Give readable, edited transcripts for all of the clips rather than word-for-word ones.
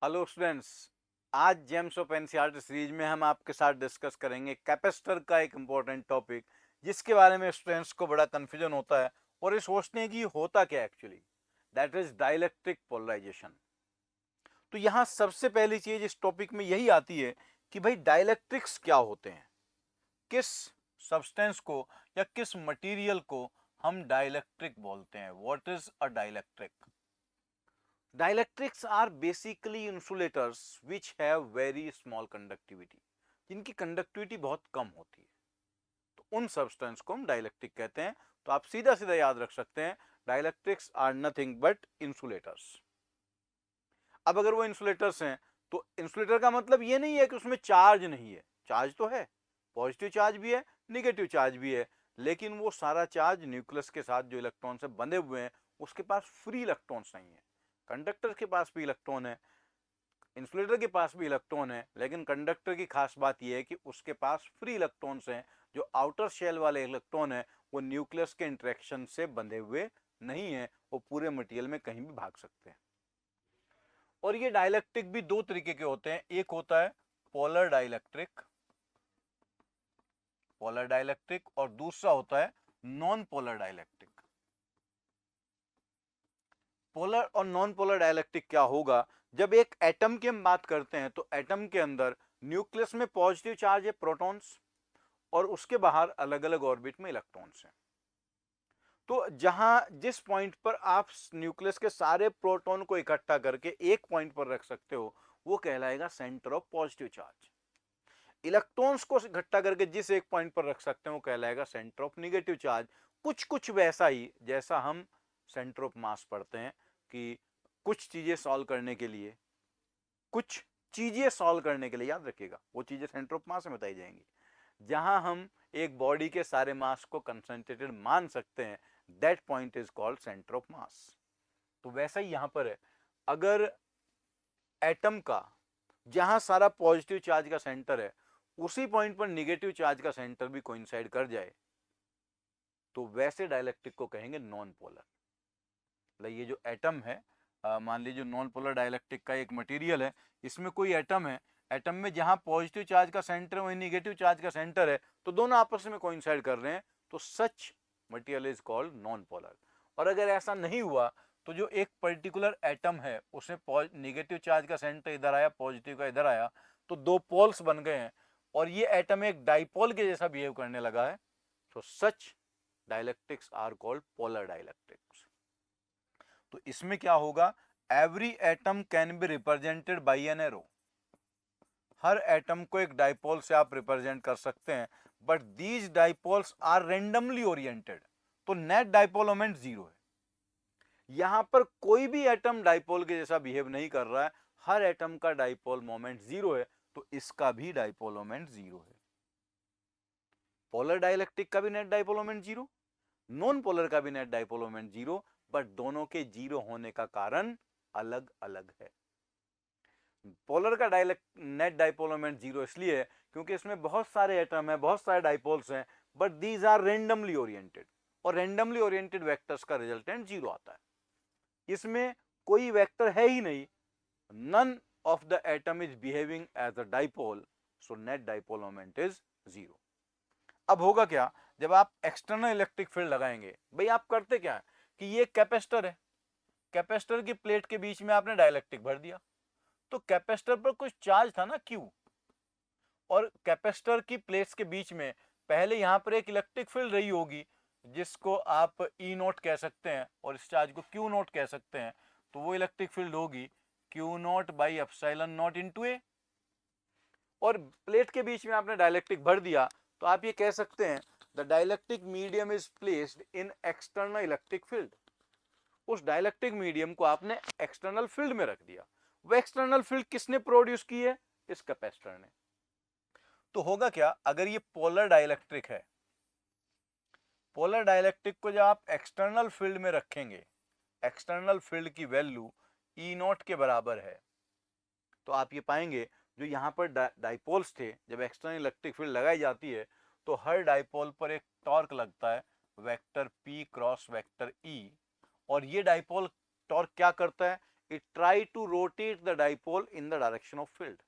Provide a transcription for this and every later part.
Hello students. आज James of NCERT series में हम आपके साथ डिस्कस करेंगे कैपेसिटर का एक इम्पोर्टेंट टॉपिक, जिसके बारे में स्टूडेंट्स को बड़ा कंफ्यूजन होता है और ये सोचते हैं कि होता क्या actually, that is dielectric polarisation. तो यहाँ सबसे पहली चीज इस टॉपिक में यही आती है कि भाई डाइलेक्ट्रिक्स क्या होते हैं, किस सब्सटेंस को या किस मटेरियल को हम डाइलेक्ट्रिक बोलते हैं। What is a dielectric? Dielectrics are basically insulators which have very small conductivity, जिनकी कंडक्टिविटी बहुत कम होती है। तो उन सब्सटेंस को हम डाइलेक्ट्रिक कहते हैं। तो आप सीधा सीधा याद रख सकते हैं, dielectrics are nothing but insulators. अब अगर वो इंसुलेटर्स हैं तो इंसुलेटर का मतलब ये नहीं है कि उसमें चार्ज नहीं है, चार्ज तो है, पॉजिटिव चार्ज भी है, निगेटिव चार्ज भी है, लेकिन वो सारा चार्ज न्यूक्लियस के साथ जो इलेक्ट्रॉन से बंधे हुए हैं उसके पास फ्री इलेक्ट्रॉन्स नहीं है। कंडक्टर के पास भी इलेक्ट्रॉन है, इंसुलेटर के पास भी इलेक्ट्रॉन है, लेकिन कंडक्टर की खास बात यह है कि उसके पास फ्री इलेक्ट्रॉन्स हैं। जो आउटर शेल वाले इलेक्ट्रॉन है वो न्यूक्लियस के इंटरेक्शन से बंधे हुए नहीं है, वो पूरे मटेरियल में कहीं भी भाग सकते हैं। और ये डाइलेक्ट्रिक भी दो तरीके के होते हैं, एक होता है पोलर डाइलेक्ट्रिक, और दूसरा होता है नॉन पोलर डाइलेक्ट्रिक। पोलर और नॉन पोलर डाइलेक्ट्रिक क्या होगा? जब एक एटम की हम बात करते हैं तो एटम के अंदर न्यूक्लियस में पॉजिटिव चार्ज है, प्रोटॉन्स, और उसके बाहर अलग अलग ऑर्बिट में इलेक्ट्रॉन्स हैं। तो जहां जिस पॉइंट पर आप न्यूक्लियस के सारे प्रोटॉन को इकट्ठा करके एक पॉइंट पर रख सकते हो वो कहलाएगा centre of positive charge. Electrons को इकट्ठा करके जिस एक पॉइंट पर रख सकते हैं वो कहलाएगा सेंटर ऑफ निगेटिव चार्ज। कुछ कुछ वैसा ही जैसा हम सेंटर ऑफ मास पढ़ते हैं कि कुछ चीजें सॉल्व करने के लिए, याद रखिएगा वो चीजें सेंटर ऑफ मास में बताई जाएंगी। जहां हम एक बॉडी के सारे मास को कंसंट्रेटेड मान सकते हैं, that point is called centre of mass. तो वैसा ही यहां पर है, अगर एटम का जहां सारा पॉजिटिव चार्ज का सेंटर है उसी पॉइंट पर निगेटिव चार्ज का सेंटर भी कोइंसाइड कर जाए तो वैसे डाइलेक्ट्रिक को कहेंगे नॉन पोलर। ये जो एटम है, मान लीजिए नॉन पोलर डाइलेक्ट्रिक का एक मटेरियल है, इसमें कोई एटम है, एटम में जहां पॉजिटिव चार्ज का सेंटर है वहीं निगेटिव चार्ज का सेंटर है, तो दोनों आपस में कोइंसाइड कर रहे हैं, तो such material is called non polar. और अगर ऐसा नहीं हुआ तो जो एक पर्टिकुलर एटम है उसमें निगेटिव चार्ज का सेंटर इधर आया, पॉजिटिव का इधर आया, तो दो पोल्स बन गए हैं और ये एटम एक डाइपोल के जैसा बिहेव करने लगा है, तो such dielectrics are called polar dielectrics. तो इसमें क्या होगा? Every atom can be represented by an arrow. हर एटम को एक डाइपोल से आप रिप्रेजेंट कर सकते हैं, but these dipoles are randomly oriented, तो नेट डाइपोल मोमेंट जीरो है। यहां पर कोई भी एटम डाइपोल के जैसा बिहेव नहीं कर रहा है, हर एटम का डाइपोल मोमेंट जीरो है, तो इसका भी डाइपोल मोमेंट जीरो है। पोलर डाइलेक्ट्रिक का भी net dipole moment zero, non polar का भी net dipole moment zero, but दोनों के जीरो होने का कारण अलग अलग है। पोलर का नेट डाइपोल मोमेंट जीरो इसलिए है क्योंकि इसमें बहुत सारे एटम है, बहुत सारे डाइपोल्स हैं, but these are randomly oriented, और रेंडमली ओरिएंटेड वेक्टर्स का रिजल्टेंट जीरो आता है। इसमें कोई वेक्टर है ही नहीं, none of the atom is behaving as a dipole, so net dipole moment is zero. अब होगा क्या? जब आप एक्सटर्नल इलेक्ट्रिक फील्ड लगाएंगे, भाई आप करते क्या है कि ये कैपेसिटर है, कैपेसिटर की प्लेट के बीच में आपने डाइलेक्ट्रिक भर दिया, तो कैपेसिटर पर कुछ चार्ज था ना, Q, और कैपेसिटर की प्लेट्स के बीच में पहले यहां पर एक इलेक्ट्रिक फील्ड रही होगी जिसको आप ई नोट कह सकते हैं और इस चार्ज को क्यू नोट कह सकते हैं। तो वो इलेक्ट्रिक फील्ड होगी Q naught by epsilon naught into A, और प्लेट के बीच में आपने डाइलेक्ट्रिक भर दिया, तो आप ये कह सकते हैं the dielectric medium is placed in external electric field. उस डाइलेक्ट्रिक मीडियम को आपने एक्सटर्नल फील्ड में रख दिया। वो एक्सटर्नल फील्ड किसने प्रोड्यूस की है? इस कैपेसिटर ने। तो होगा क्या? अगर ये पोलर डाइलेक्ट्रिक है, पोलर डाइलेक्ट्रिक को जब आप एक्सटर्नल फील्ड में रखेंगे, एक्सटर्नल फील्ड की वैल्यू ई नॉट के बराबर है, तो आप ये पाएंगे जो यहां पर डाइपोल्स थे, जब एक्सटर्नल इलेक्ट्रिक फील्ड लगाई जाती है तो हर डाइपोल पर एक टॉर्क लगता है, vector P cross vector E, और ये डाइपोल टॉर्क क्या करता है? It try to rotate the dipole in the direction of field.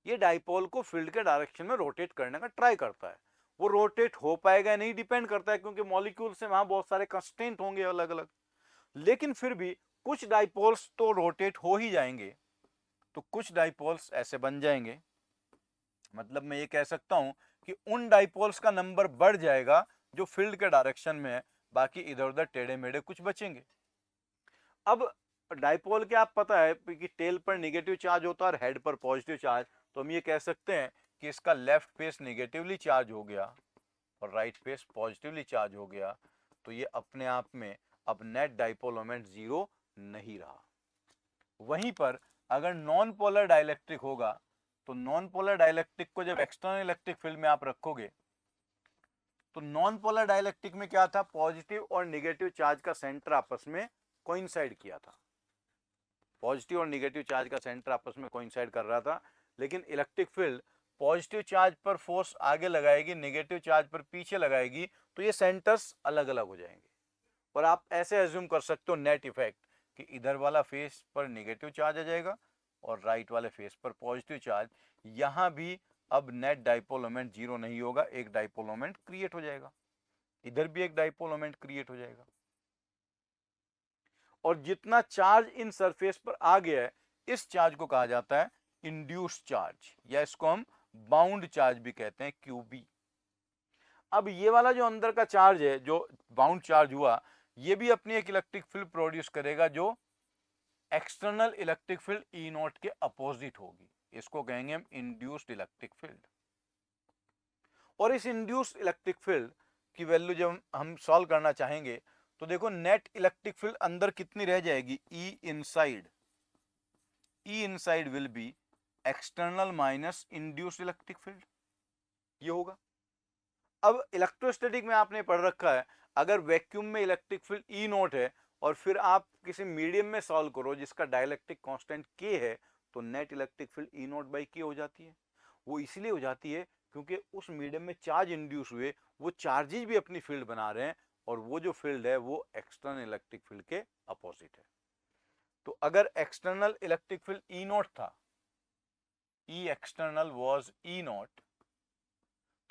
ये डाइपोल को फील्ड के डायरेक्शन में रोटेट करने का ट्राई करता है। वो रोटेट हो पाएगा नहीं, डिपेंड करता है, क्योंकि मॉलिक्यूल से वहां बहुत सारे कंस्ट्रेंट होंगे अलग अलग, लेकिन फिर भी कुछ डाइपोल्स तो रोटेट हो ही जाएंगे। तो कुछ डाइपोल्स ऐसे बन जाएंगे, मतलब मैं ये कह सकता हूं कि उन डाइपोल्स का नंबर बढ़ जाएगा जो फील्ड के डायरेक्शन में है, बाकी इधर उधर टेढ़े मेढ़े कुछ बचेंगे। अब डाइपोल के आप पता है कि टेल पर नेगेटिव चार्ज होता है और हेड पर पॉजिटिव चार्ज, तो हम ये कह सकते हैं कि इसका लेफ्ट फेस नेगेटिवली चार्ज हो गया और राइट फेस पॉजिटिवली चार्ज हो गया, तो ये अपने आप में अब नेट डाइपोल मोमेंट जीरो नहीं रहा। वहीं पर अगर नॉन पोलर डाइलेक्ट्रिक होगा, तो नॉन पोलर डाइलेक्ट्रिक को जब एक्सटर्नल इलेक्ट्रिक फील्ड में आप रखोगे, तो नॉन पोलर डाइलेक्ट्रिक में क्या था, पॉजिटिव और नेगेटिव चार्ज का सेंटर आपस में कोइंसाइड किया था, पॉजिटिव और नेगेटिव चार्ज का सेंटर आपस में कोइंसाइड कर रहा था। लेकिन इलेक्ट्रिक फील्ड पॉजिटिव चार्ज पर फोर्स आगे लगाएगी, नेगेटिव चार्ज पर पीछे लगाएगी, तो ये सेंटर्स अलग अलग हो जाएंगे। और आप ऐसे एज्यूम कर सकते हो नेट इफेक्ट कि इधर वाला फेस पर नेगेटिव चार्ज आ जाएगा और राइट वाले फेस पर पॉजिटिव चार्ज। यहां भी अब नेट डाइपोल मोमेंट जीरो नहीं होगा, एक डाइपोल मोमेंट क्रिएट हो जाएगा, इधर भी एक डाइपोल मोमेंट क्रिएट हो जाएगा। और जितना चार्ज इन सरफेस पर आ गया है, इस चार्ज को कहा जाता है इंड्यूस्ड चार्ज, या इसको हम बाउंड चार्ज भी कहते हैं, क्यूबी। अब ये वाला जो अंदर का चार्ज है, जो बाउंड चार्ज हुआ, ये भी अपनी एक इलेक्ट्रिक फील्ड प्रोड्यूस करेगा जो external electric field E not के अपोजिट होगी। इसको कहेंगे हम इंड्यूस्ड इलेक्ट्रिक फील्ड। और इस इंड्यूस्ड इलेक्ट्रिक फील्ड की वैल्यू जब हम सॉल्व करना चाहेंगे, तो देखो नेट इलेक्ट्रिक फील्ड अंदर कितनी रह जाएगी, E inside will be external minus induced electric field, ये होगा। अब इलेक्ट्रोस्टैटिक में आपने पढ़ रखा है, अगर वैक्यूम में इलेक्ट्रिक फील्ड ई नॉट है और फिर आप किसी मीडियम में सॉल्व करो जिसका डाइलेक्ट्रिक कांस्टेंट के है, तो net electric field E not by के हो जाती है। वो इसलिए हो जाती है क्योंकि उस मीडियम में चार्ज इंड्यूस हुए, वो चार्जेज भी अपनी फील्ड बना रहे हैं, और वो जो फील्ड है वो एक्सटर्नल इलेक्ट्रिक फील्ड के अपोजिट है। तो अगर external electric field E not था, ई एक्सटर्नल वाज ई नॉट,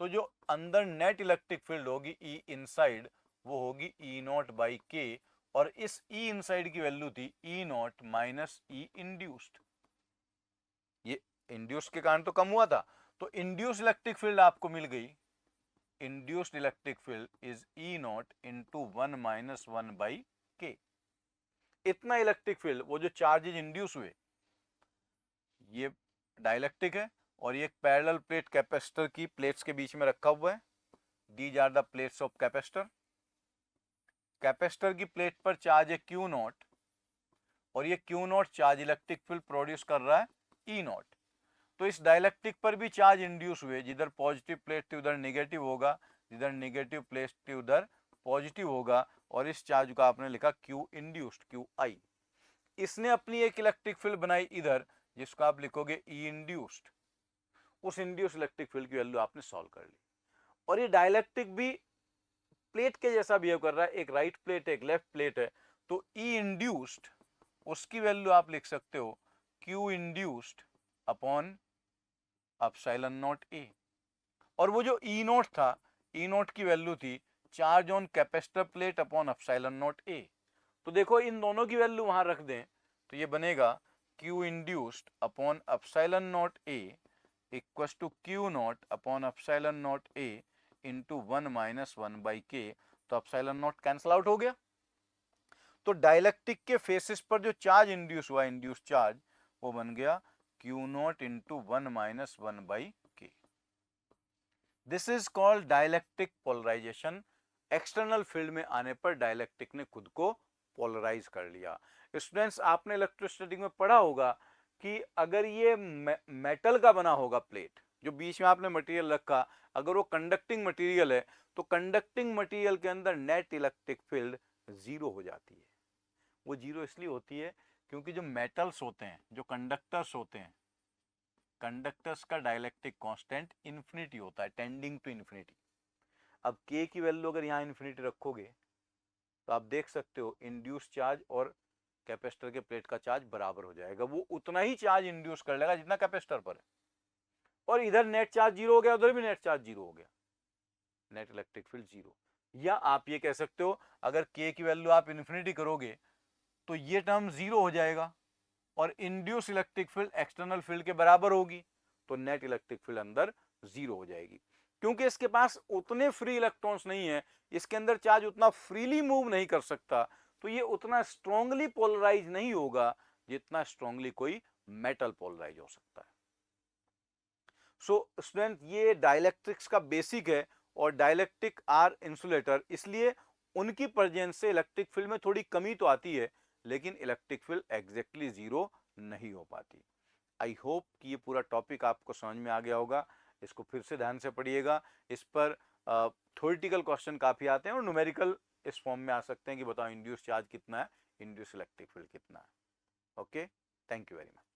तो जो अंदर नेट इलेक्ट्रिक फील्ड होगी ई इनसाइड, वो होगी ई नॉट बाई के, और इस ई इनसाइड की वैल्यू थी ई नॉट माइनस ई इंड्यूस्ड। ये इंड्यूस्ड के कारण तो कम हुआ था, तो इंड्यूस्ड इलेक्ट्रिक फील्ड आपको मिल गई, induced electric field is E not into 1 minus 1 by के। इतना इलेक्ट्रिक फील्ड, वो जो चार्जेज इंड्यूस हुए, ये डाइलेक्ट्रिक है और ये एक पैरेलल प्लेट कैपेसिटर की प्लेट्स के बीच में रखा हुआ है। These are the plates of capacitor. Capacitor की प्लेट पर चार्ज है क्यू नॉट, और ये Q naught charge electric field produce कर रहा है ई नॉट। तो इस डाइलेक्ट्रिक पर भी चार्ज इंड्यूस हुए, जिधर पॉजिटिव प्लेट थी उधर नेगेटिव होगा, जिधर नेगेटिव प्लेट थी उधर पॉजिटिव होगा, और इस चार्ज का आपने लिखा क्यू इंड्यूस्ड, क्यू आई। इसने अपनी एक इलेक्ट्रिक फील्ड बनाई इधर, जिसको आप लिखोगे ई इंड्यूस्ड। उस इंड्यूस्ड इलेक्ट्रिक फील्ड की वैल्यू आपने सॉल्व कर ली। और ये डाइलेक्ट्रिक भी प्लेट के जैसा बिहेव कर रहा है, एक राइट प्लेट है एक लेफ्ट प्लेट है, तो ई इंड्यूस्ड उसकी वैल्यू आप लिख सकते हो Q induced upon epsilon naught ए। और वो जो ई नॉट था, ई नॉट की वैल्यू थी charge on capacitor plate upon epsilon naught ए। तो देखो इन दोनों की वैल्यू वहां रख दें, तो ये बनेगा Q induced upon epsilon naught A equals to Q naught upon epsilon naught A into 1 minus 1 by K. तो एप्सिलॉन नॉट कैंसल आउट हो गया। तो डाइलेक्ट्रिक के फेसेस पर जो चार्ज इंड्यूस हुआ, इंड्यूस चार्ज, वो बन गया Q naught into 1 minus 1 by K. This is called dielectric polarization. External field में आने पर डाइलेक्ट्रिक ने खुद को पोलराइज कर लिया। स्टूडेंट्स, आपने इलेक्ट्रोस्टैटिक में पढ़ा होगा कि अगर ये मेटल का बना होगा प्लेट, जो बीच में आपने मटेरियल रखा, अगर वो कंडक्टिंग मटेरियल है, तो कंडक्टिंग मटेरियल के अंदर नेट इलेक्ट्रिक फील्ड जीरो हो जाती है। वो जीरो इसलिए होती है क्योंकि जो मेटल्स होते हैं, जो कंडक्टर्स होते हैं, कंडक्टर्स का डाइलेक्ट्रिक कांस्टेंट इन्फिनिटी होता है, टेंडिंग टू इन्फिनिटी। अब के की वैल्यू अगर यहाँ इन्फिनिटी रखोगे, तो आप देख सकते हो इंड्यूस चार्ज और कैपेसिटर के प्लेट का चार्ज बराबर हो जाएगा, वो उतना ही चार्ज इंड्यूस कर लेगा जितना कैपेसिटर पर है, और इधर नेट चार्ज जीरो हो गया, उधर भी नेट चार्ज जीरो हो गया, नेट इलेक्ट्रिक फील्ड जीरो। या आप ये कह सकते हो अगर के की वैल्यू आप इन्फिनिटी करोगे तो ये टर्म जीरो हो जाएगा और induce electric field external field के बराबर होगी, तो नेट इलेक्ट्रिक फील्ड अंदर जीरो हो जाएगी। क्योंकि इसके पास उतने फ्री इलेक्ट्रॉन्स नहीं है, इसके अंदर चार्ज उतना फ्रीली मूव नहीं कर सकता, तो ये उतना स्ट्रांगली पोलराइज नहीं होगा जितना स्ट्रांगली कोई मेटल पोलराइज हो सकता है। सो स्टूडेंट, ये डाइलेक्ट्रिक्स का बेसिक है, और डाइलेक्ट्रिक आर इंसुलेटर, इसलिए उनकी प्रेजेंस से इलेक्ट्रिक फील्ड में थोड़ी कमी तो आती है, लेकिन इलेक्ट्रिक फील्ड एग्जैक्टली जीरो नहीं हो पाती। आई होप कि ये पूरा टॉपिक आपको समझ में आ गया होगा। इसको फिर से ध्यान से पढ़िएगा, इस पर थ्योरेटिकल क्वेश्चन काफी आते हैं और न्यूमेरिकल इस फॉर्म में आ सकते हैं कि बताओ इंड्यूस चार्ज कितना है, इंड्यूस इलेक्ट्रिक फील्ड कितना है। Okay, thank you very much.